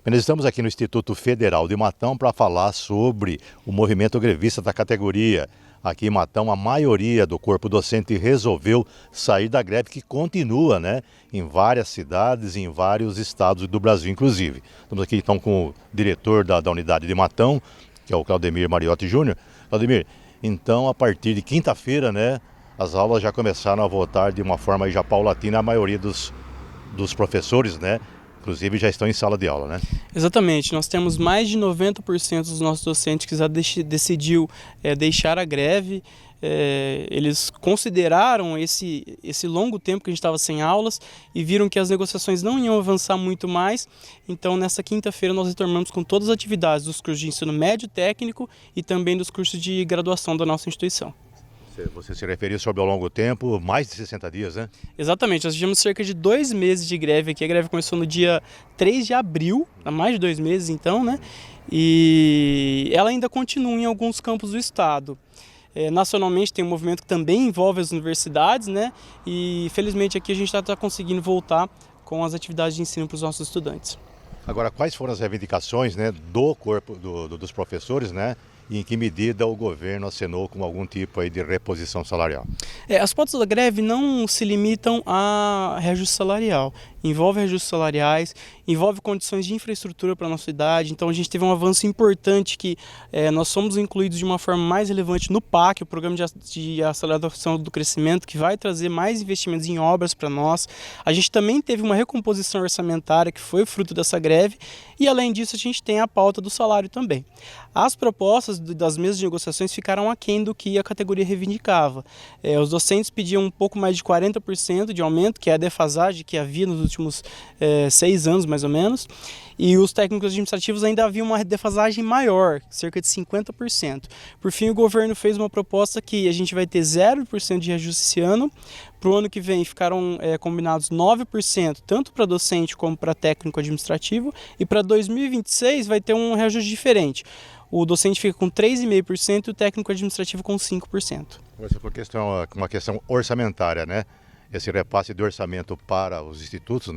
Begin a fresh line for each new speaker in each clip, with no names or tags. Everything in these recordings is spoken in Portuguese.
Nós estamos aqui no Instituto Federal de Matão para falar sobre o movimento grevista da categoria. Aqui em Matão, a maioria do corpo docente resolveu sair da greve, que continua, em várias cidades, em vários estados do Brasil, inclusive. Estamos aqui então com o diretor da unidade de Matão, que é o Claudemir Mariotti Júnior. Claudemir, então a partir de quinta-feira, as aulas já começaram a voltar de uma forma já paulatina, a maioria dos professores, inclusive já estão em sala de aula,
Exatamente, nós temos mais de 90% dos nossos docentes que já decidiu deixar a greve. Eles consideraram esse longo tempo que a gente estava sem aulas e viram que as negociações não iam avançar muito mais. Então, nessa quinta-feira, nós retornamos com todas as atividades dos cursos de ensino médio técnico e também dos cursos de graduação da nossa instituição.
Você se referiu sobre ao longo tempo, mais de 60 dias, né?
Exatamente, nós tivemos cerca de 2 meses de greve aqui. A greve começou no dia 3 de abril, há mais de 2 meses então, E ela ainda continua em alguns campos do estado. Nacionalmente tem um movimento que também envolve as universidades, E felizmente aqui a gente está conseguindo voltar com as atividades de ensino para os nossos estudantes.
Agora, quais foram as reivindicações do corpo dos professores, E em que medida o governo acenou com algum tipo aí de reposição salarial?
As pautas da greve não se limitam a reajuste salarial. Envolve reajustes salariais, envolve condições de infraestrutura para a nossa cidade. Então a gente teve um avanço importante que nós somos incluídos de uma forma mais relevante no PAC, o Programa de Aceleração do Crescimento, que vai trazer mais investimentos em obras para nós. A gente também teve uma recomposição orçamentária que foi fruto dessa greve e além disso a gente tem a pauta do salário também. As propostas das mesas de negociações ficaram aquém do que a categoria reivindicava. Os docentes pediam um pouco mais de 40% de aumento, que é a defasagem que havia nos últimos 6 anos, mais ou menos, e os técnicos administrativos ainda havia uma defasagem maior, cerca de 50%. Por fim, o governo fez uma proposta que a gente vai ter 0% de reajuste esse ano. Para o ano que vem ficaram combinados 9%, tanto para docente como para técnico administrativo, e para 2026 vai ter um reajuste diferente. O docente fica com 3,5% e o técnico administrativo com 5%.
Essa foi uma questão orçamentária, Esse repasse de orçamento para os institutos,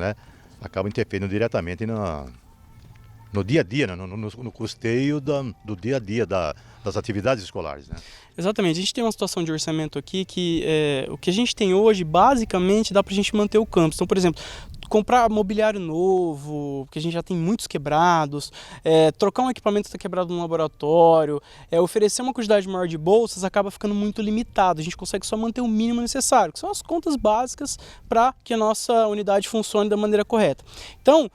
acaba interferindo diretamente no dia a dia, no custeio do dia a dia das atividades escolares,
Exatamente, a gente tem uma situação de orçamento aqui que o que a gente tem hoje, basicamente, dá para a gente manter o campus. Então, por exemplo, comprar mobiliário novo, porque a gente já tem muitos quebrados, trocar um equipamento que está quebrado no laboratório, oferecer uma quantidade maior de bolsas acaba ficando muito limitado. A gente consegue só manter o mínimo necessário, que são as contas básicas para que a nossa unidade funcione da maneira correta. Então,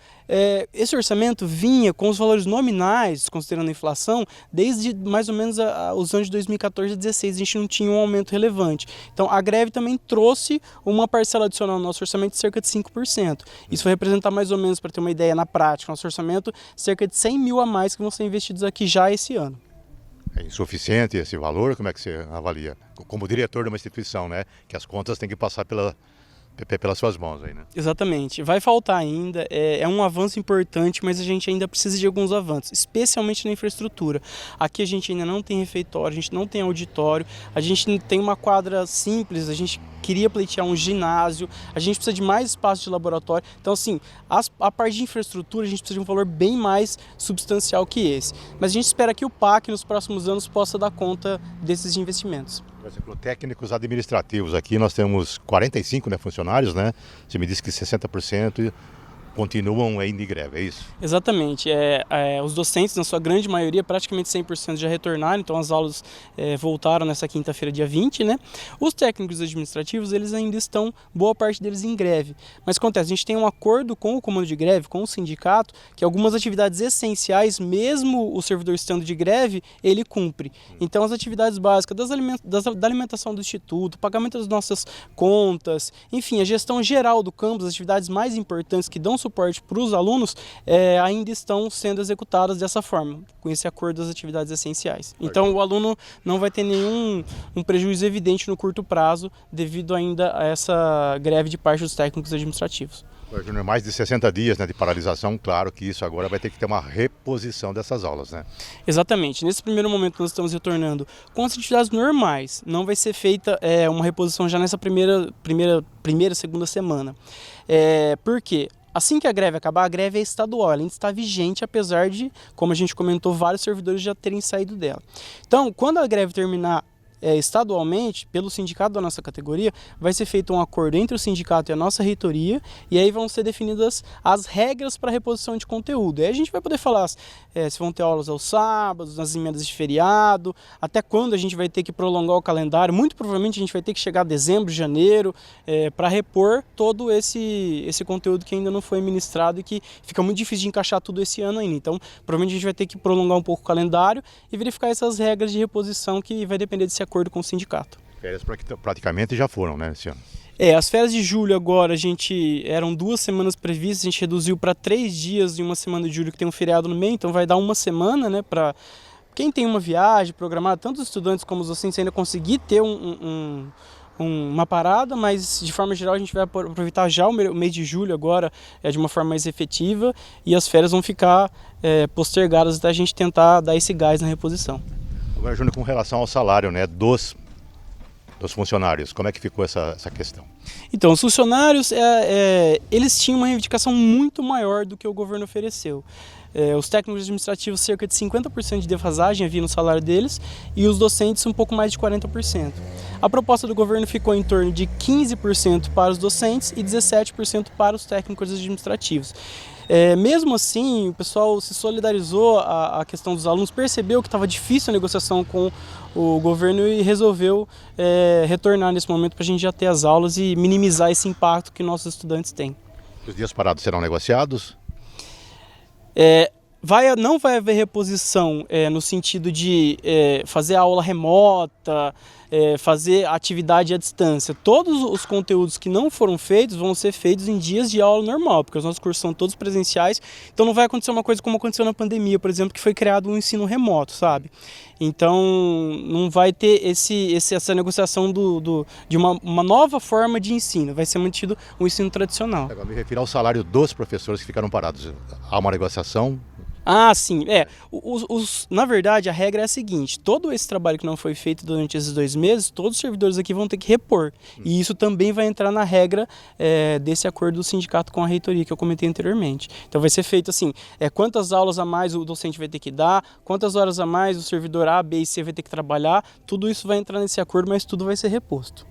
esse orçamento vinha com os valores nominais, considerando a inflação, desde mais ou menos os anos de 2014 e 2016, a gente não tinha um aumento relevante. Então, a greve também trouxe uma parcela adicional no nosso orçamento de cerca de 5%. Isso vai representar mais ou menos, para ter uma ideia na prática, nosso orçamento, cerca de 100 mil a mais que vão ser investidos aqui já esse ano.
É insuficiente esse valor? Como é que você avalia? Como diretor de uma instituição, que as contas têm que passar pelas suas mãos aí,
Exatamente, vai faltar ainda, é um avanço importante, mas a gente ainda precisa de alguns avanços, especialmente na infraestrutura. Aqui a gente ainda não tem refeitório, a gente não tem auditório, a gente tem uma quadra simples, a gente queria pleitear um ginásio, a gente precisa de mais espaço de laboratório. Então, assim, a parte de infraestrutura a gente precisa de um valor bem mais substancial que esse. Mas a gente espera que o PAC nos próximos anos possa dar conta desses investimentos.
Por exemplo, técnicos administrativos, aqui nós temos 45 funcionários, Você me disse que 60% continuam ainda em greve, é isso?
Exatamente. Os docentes, na sua grande maioria, praticamente 100% já retornaram, então as aulas voltaram nessa quinta-feira, dia 20, Os técnicos administrativos, eles ainda estão, boa parte deles, em greve. Mas acontece, a gente tem um acordo com o comando de greve, com o sindicato, que algumas atividades essenciais, mesmo o servidor estando de greve, ele cumpre. Então, as atividades básicas da alimentação do instituto, pagamento das nossas contas, enfim, a gestão geral do campus, as atividades mais importantes que dão suporte para os alunos ainda estão sendo executadas dessa forma, com esse acordo das atividades essenciais. Então o aluno não vai ter nenhum prejuízo evidente no curto prazo devido ainda a essa greve de parte dos técnicos administrativos.
Júnior, mais de 60 dias de paralisação, claro que isso agora vai ter que ter uma reposição dessas aulas,
Exatamente. Nesse primeiro momento nós estamos retornando com as atividades normais. Não vai ser feita uma reposição já nessa primeira, segunda semana. Por quê? assim que a greve acabar, a greve é estadual, ela ainda está vigente, apesar de, como a gente comentou, vários servidores já terem saído dela. Então, quando a greve terminar estadualmente, pelo sindicato da nossa categoria, vai ser feito um acordo entre o sindicato e a nossa reitoria, e aí vão ser definidas as regras para reposição de conteúdo. E aí a gente vai poder falar se vão ter aulas aos sábados, nas emendas de feriado, até quando a gente vai ter que prolongar o calendário. Muito provavelmente a gente vai ter que chegar a dezembro, janeiro, para repor todo esse conteúdo que ainda não foi ministrado e que fica muito difícil de encaixar tudo esse ano ainda. Então, provavelmente a gente vai ter que prolongar um pouco o calendário e verificar essas regras de reposição que vai depender desse acordo com o sindicato.
Férias praticamente já foram, né, esse ano?
As férias de julho agora, eram 2 semanas previstas, a gente reduziu para 3 dias em uma semana de julho que tem um feriado no meio, então vai dar uma semana, né, para quem tem uma viagem programada, tanto os estudantes como os docentes ainda conseguir ter uma parada, mas de forma geral a gente vai aproveitar já o mês de julho agora de uma forma mais efetiva, e as férias vão ficar postergadas até a gente tentar dar esse gás na reposição.
Agora, Júnior, com relação ao salário, né, dos funcionários, como é que ficou essa questão?
Então, os funcionários, eles tinham uma reivindicação muito maior do que o governo ofereceu. Os técnicos administrativos, cerca de 50% de defasagem havia no salário deles, e os docentes um pouco mais de 40%. A proposta do governo ficou em torno de 15% para os docentes e 17% para os técnicos administrativos. Mesmo assim, o pessoal se solidarizou a questão dos alunos, percebeu que estava difícil a negociação com o governo e resolveu retornar nesse momento para a gente já ter as aulas e minimizar esse impacto que nossos estudantes têm.
Os dias parados serão negociados?
Não vai haver reposição no sentido de fazer aula remota, fazer atividade à distância. Todos os conteúdos que não foram feitos vão ser feitos em dias de aula normal, porque os nossos cursos são todos presenciais, então não vai acontecer uma coisa como aconteceu na pandemia, por exemplo, que foi criado um ensino remoto, sabe? Então não vai ter essa negociação de uma nova forma de ensino, vai ser mantido um ensino tradicional.
Agora me refiro ao salário dos professores que ficaram parados. Há uma negociação?
Ah, sim. Na verdade, a regra é a seguinte: todo esse trabalho que não foi feito durante esses 2 meses, todos os servidores aqui vão ter que repor. E isso também vai entrar na regra desse acordo do sindicato com a reitoria, que eu comentei anteriormente. Então vai ser feito assim, quantas aulas a mais o docente vai ter que dar, quantas horas a mais o servidor A, B e C vai ter que trabalhar, tudo isso vai entrar nesse acordo, mas tudo vai ser reposto.